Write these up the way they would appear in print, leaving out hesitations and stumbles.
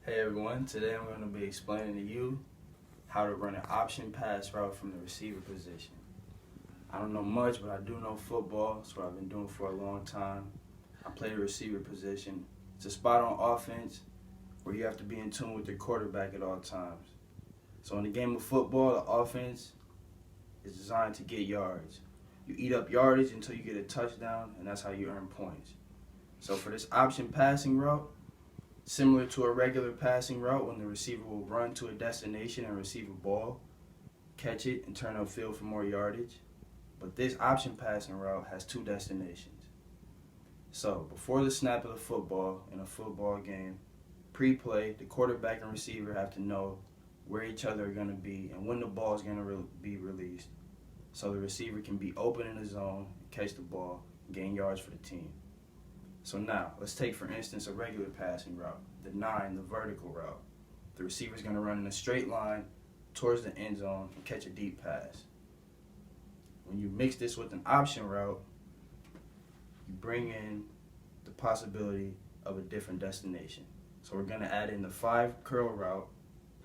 Hey everyone, today I'm going to be explaining to you how to run an option pass route from the receiver position. I don't know much, but I do know football. It's what I've been doing for a long time. I play the receiver position. It's a spot on offense where you have to be in tune with your quarterback at all times. So in the game of football, the offense is designed to get yards. You eat up yardage until you get a touchdown, and that's how you earn points. So for this option passing route, similar to a regular passing route when the receiver will run to a destination and receive a ball, catch it, and turn upfield for more yardage. But this option passing route has two destinations. So before the snap of the football in a football game, pre-play, the quarterback and receiver have to know where each other are going to be and when the ball is going to be released, so the receiver can be open in the zone, catch the ball, and gain yards for the team. So now, let's take for instance a regular passing route, the 9, the vertical route. The receiver is going to run in a straight line towards the end zone and catch a deep pass. When you mix this with an option route, you bring in the possibility of a different destination. So we're going to add in the 5 curl route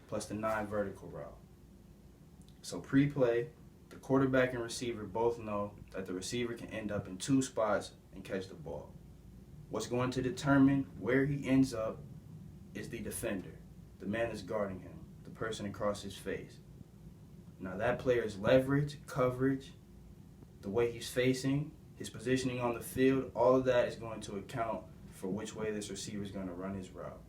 plus the 9 vertical route. So pre-play, the quarterback and receiver both know that the receiver can end up in 2 spots and catch the ball. What's going to determine where he ends up is the defender, the man that's guarding him, the person across his face. Now that player's leverage, coverage, the way he's facing, his positioning on the field, all of that is going to account for which way this receiver is going to run his route.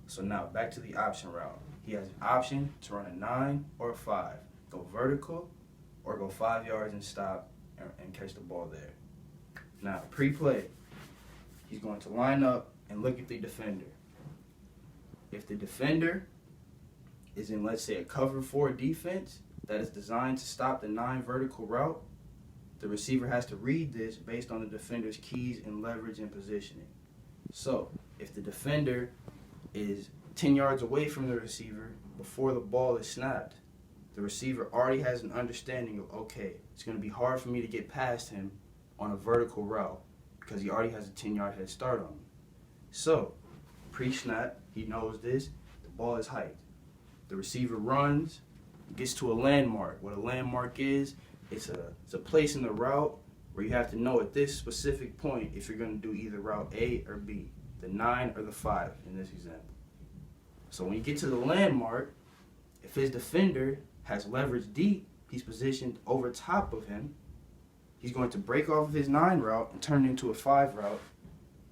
So now back to the option route. He has an option to run a 9 or a 5, go vertical or go 5 yards and stop and catch the ball there. Now pre-play, he's going to line up and look at the defender. If the defender is in, let's say, a cover 4 defense that is designed to stop the 9 vertical route, the receiver has to read this based on the defender's keys and leverage and positioning. So if the defender is 10 yards away from the receiver before the ball is snapped, the receiver already has an understanding of, okay, it's going to be hard for me to get past him on a vertical route, because he already has a 10-yard head start on him. So, pre-snap, he knows this, the ball is hiked. The receiver runs, gets to a landmark. What a landmark is, it's a place in the route where you have to know at this specific point if you're going to do either route A or B, the 9 or the 5 in this example. So when you get to the landmark, if his defender has leverage deep, he's positioned over top of him, he's going to break off of his 9 route and turn it into a 5 route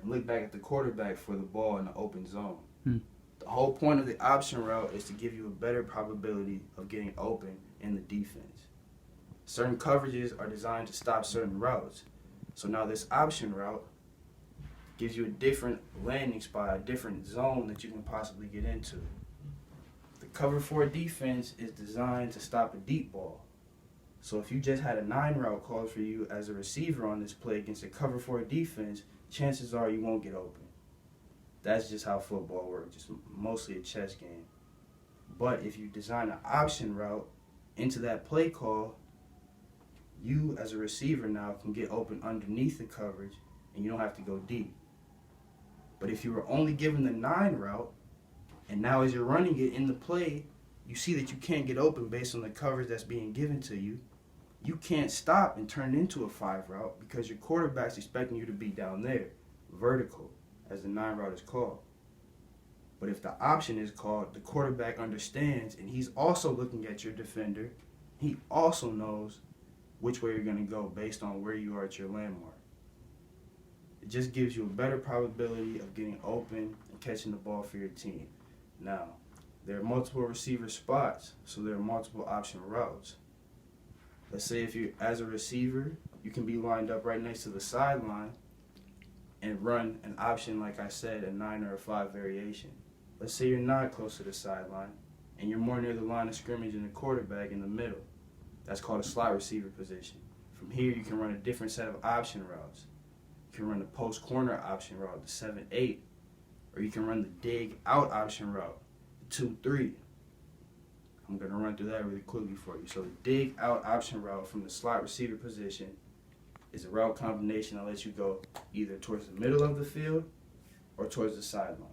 and look back at the quarterback for the ball in the open zone. The whole point of the option route is to give you a better probability of getting open in the defense. Certain coverages are designed to stop certain routes. So now this option route gives you a different landing spot, a different zone that you can possibly get into. The cover 4 defense is designed to stop a deep ball. So if you just had a 9 route called for you as a receiver on this play against a cover 4 defense, chances are you won't get open. That's just how football works, just mostly a chess game. But if you design an option route into that play call, you as a receiver now can get open underneath the coverage and you don't have to go deep. But if you were only given the 9 route, and now as you're running it in the play, you see that you can't get open based on the coverage that's being given to you, you can't stop and turn it into a 5 route because your quarterback's expecting you to be down there, vertical, as the 9 route is called. But if the option is called, the quarterback understands, and he's also looking at your defender. He also knows which way you're going to go based on where you are at your landmark. It just gives you a better probability of getting open and catching the ball for your team. Now, there are multiple receiver spots, so there are multiple option routes. Let's say if you, as a receiver, you can be lined up right next to the sideline and run an option, like I said, a 9 or a 5 variation. Let's say you're not close to the sideline and you're more near the line of scrimmage and the quarterback in the middle. That's called a slot receiver position. From here, you can run a different set of option routes. You can run the post corner option route, the 7-8, or you can run the dig out option route, the 2-3. I'm going to run through that really quickly for you. So the dig out option route from the slot receiver position is a route combination that lets you go either towards the middle of the field or towards the sideline.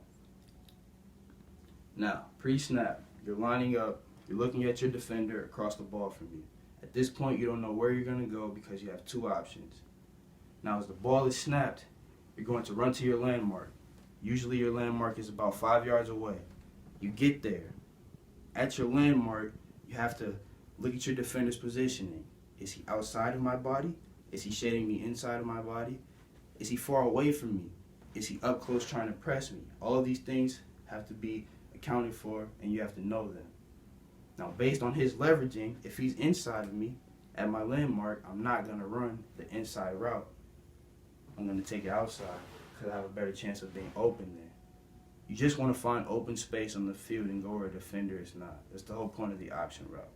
Now, pre-snap, you're lining up, you're looking at your defender across the ball from you. At this point, you don't know where you're going to go because you have two options. Now, as the ball is snapped, you're going to run to your landmark. Usually your landmark is about 5 yards away. You get there. At your landmark, you have to look at your defender's positioning. Is he outside of my body? Is he shading me inside of my body? Is he far away from me? Is he up close trying to press me? All of these things have to be accounted for, and you have to know them. Now, based on his leveraging, if he's inside of me at my landmark, I'm not going to run the inside route. I'm going to take it outside because I have a better chance of being open there. You just want to find open space on the field and go where a defender is not. That's the whole point of the option route.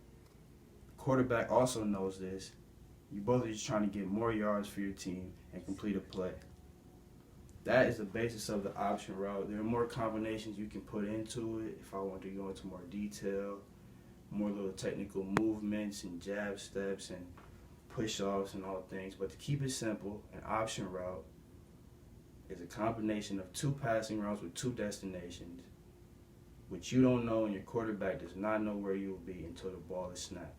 The quarterback also knows this. You both are just trying to get more yards for your team and complete a play. That is the basis of the option route. There are more combinations you can put into it if I want to go into more detail, more little technical movements and jab steps and push-offs and all things. But to keep it simple, an option route is a combination of two passing routes with two destinations, which you don't know and your quarterback does not know where you will be until the ball is snapped.